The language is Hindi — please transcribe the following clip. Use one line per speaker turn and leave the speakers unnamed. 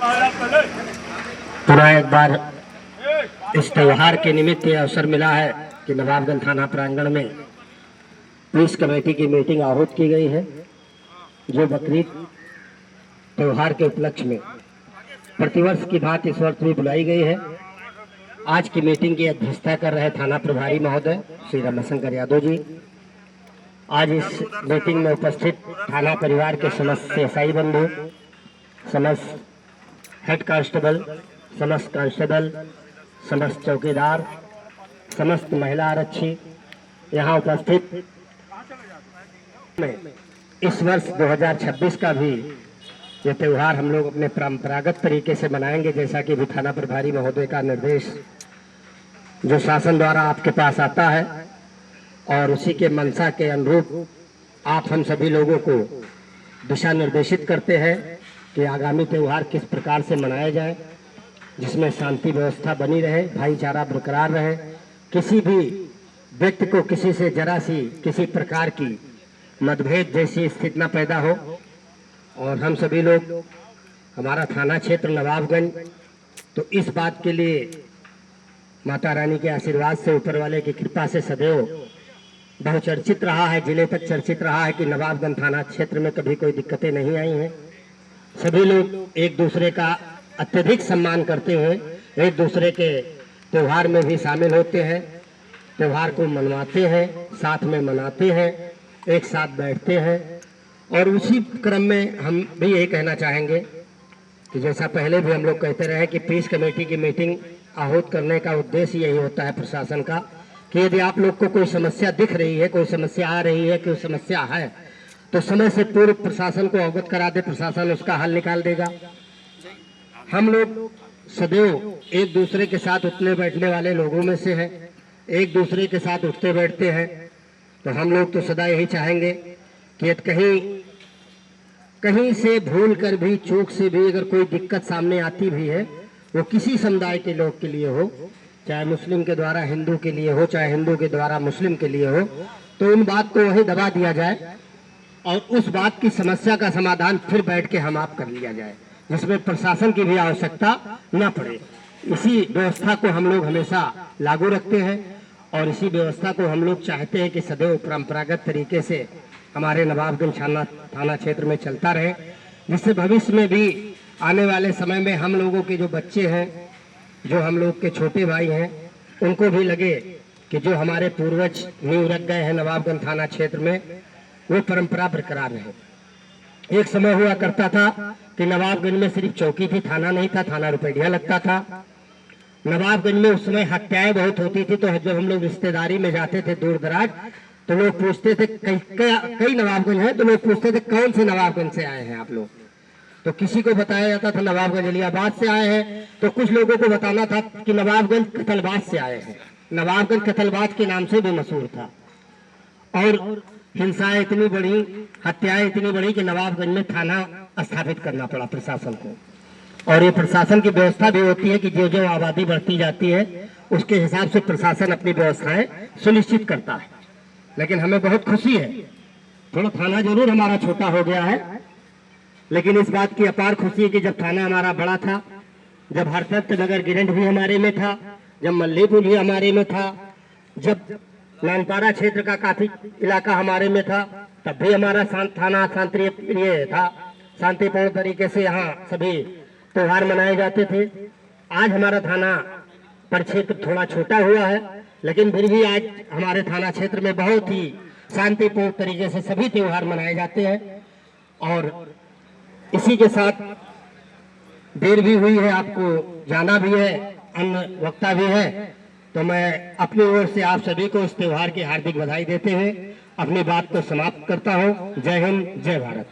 पुनः एक बार इस त्योहार के निमित्त ये अवसर मिला है कि नवाबगंज थाना प्रांगण में पीस कमेटी की मीटिंग आहूत की गई है, जो बकरीद त्योहार के उपलक्ष्य में प्रतिवर्ष की भांति इस वर्ष भी बुलाई गई है। आज की मीटिंग की अध्यक्षता कर रहे थाना प्रभारी महोदय श्री रमाशंकर यादव जी। आज इस मीटिंग में उपस्थित थाना परिवार के समस्त एसआई बंधु, समस्त हेड कांस्टेबल, समस्त कांस्टेबल, समस्त चौकीदार, समस्त महिला आरक्षी यहाँ उपस्थित में इस वर्ष 2026 का भी ये त्यौहार हम लोग अपने परंपरागत तरीके से मनाएंगे, जैसा कि भी थाना प्रभारी महोदय का निर्देश जो शासन द्वारा आपके पास आता है, और उसी के मंशा के अनुरूप आप हम सभी लोगों को दिशा निर्देशित करते हैं कि आगामी त्यौहार किस प्रकार से मनाया जाए, जिसमें शांति व्यवस्था बनी रहे, भाईचारा बरकरार रहे, किसी भी व्यक्ति को किसी से जरा सी किसी प्रकार की मतभेद जैसी स्थिति न पैदा हो। और हम सभी लोग, हमारा थाना क्षेत्र नवाबगंज, तो इस बात के लिए माता रानी के आशीर्वाद से, ऊपर वाले की कृपा से सदैव बहुचर्चित रहा है, जिले तक चर्चित रहा है कि नवाबगंज थाना क्षेत्र में कभी कोई दिक्कतें नहीं आई हैं। सभी लोग एक दूसरे का अत्यधिक सम्मान करते हुए एक दूसरे के त्यौहार में भी शामिल होते हैं, त्यौहार को मनवाते हैं, साथ में मनाते हैं, एक साथ बैठते हैं। और उसी क्रम में हम भी यही कहना चाहेंगे कि जैसा पहले भी हम लोग कहते रहे कि पीस कमेटी की मीटिंग आहूत करने का उद्देश्य यही होता है प्रशासन का, कि यदि आप लोग को कोई समस्या दिख रही है, कोई समस्या आ रही है, कोई समस्या है, तो समय से पूर्व प्रशासन को अवगत करा दे, प्रशासन उसका हल निकाल देगा। हम लोग सदैव एक दूसरे के साथ उठने बैठने वाले लोगों में से हैं, एक दूसरे के साथ उठते बैठते हैं। तो हम लोग तो सदा यही चाहेंगे कि कहीं से भूल कर भी, चूक से भी अगर कोई दिक्कत सामने आती भी है, वो किसी समुदाय के लोग के लिए हो, चाहे मुस्लिम के द्वारा हिंदू के लिए हो, चाहे हिंदू के द्वारा मुस्लिम के लिए हो, तो उन बात को वही दबा दिया जाए और उस बात की समस्या का समाधान फिर बैठ के हम आप कर लिया जाए, जिसमें प्रशासन की भी आवश्यकता न पड़े। इसी व्यवस्था को हम लोग हमेशा लागू रखते हैं और इसी व्यवस्था को हम लोग चाहते हैं कि सदैव परंपरागत तरीके से हमारे नवाबगंज थाना क्षेत्र में चलता रहे, जिससे भविष्य में भी आने वाले समय में हम लोगों के जो बच्चे हैं, जो हम लोग के छोटे भाई हैं, उनको भी लगे कि जो हमारे पूर्वज नींव रख गए हैं नवाबगंज थाना क्षेत्र में, वो परंपरा बरकरार रहे। एक समय हुआ करता था कि नवाबगंज में सिर्फ चौकी थी, थाना नहीं था, थाना रुपैया लगता था। नवाबगंज में उस समय हत्याएं बहुत होती थी, तो जब हम लोग रिश्तेदारी में जाते थे दूर दराज, तो लोग पूछते थे कई नवाबगंज हैं, तो लोग पूछते थे कौन से नवाबगंज से आए हैं आप लोग। तो किसी को बताया जाता था नवाबगंज इलाहाबाद से आए हैं, तो कुछ लोगों को बताना था कि नवाबगंज कतलबाज से आए हैं। नवाबगंज कतलबाज के नाम से भी मशहूर था। और हिंसाएं इतनी बढ़ी, हत्याएं इतनी बढ़ी कि नवाबगंज में थाना स्थापित करना पड़ा प्रशासन को। और ये प्रशासन की व्यवस्था भी होती है कि जो जो आबादी बढ़ती जाती है उसके हिसाब से प्रशासन अपनी व्यवस्थाएं सुनिश्चित करता है। लेकिन हमें बहुत खुशी है, थोड़ा थाना जरूर हमारा छोटा हो गया है, लेकिन इस बात की अपार खुशी है कि जब थाना हमारा बड़ा था, जब हरदत्त नगर गिरंड भी हमारे में था, जब मल्लीपुर भी हमारे में था, जब नानपाड़ा क्षेत्र का काफी इलाका हमारे में था, तब भी हमारा थाना शांतिप्रिय था, शांतिपूर्ण तरीके से यहाँ सभी त्योहार मनाए जाते थे। आज हमारा थाना परिक्षेत्र थोड़ा छोटा हुआ है, लेकिन फिर भी आज हमारे थाना क्षेत्र में बहुत ही शांतिपूर्ण तरीके से सभी त्योहार मनाए जाते हैं। और इसी के साथ देर भी हुई है, आपको जाना भी है, अन्य वक्ता भी है, तो मैं अपनी ओर से आप सभी को इस त्योहार की हार्दिक बधाई देते हुए अपनी बात को समाप्त करता हूँ। जय हिंद, जय भारत।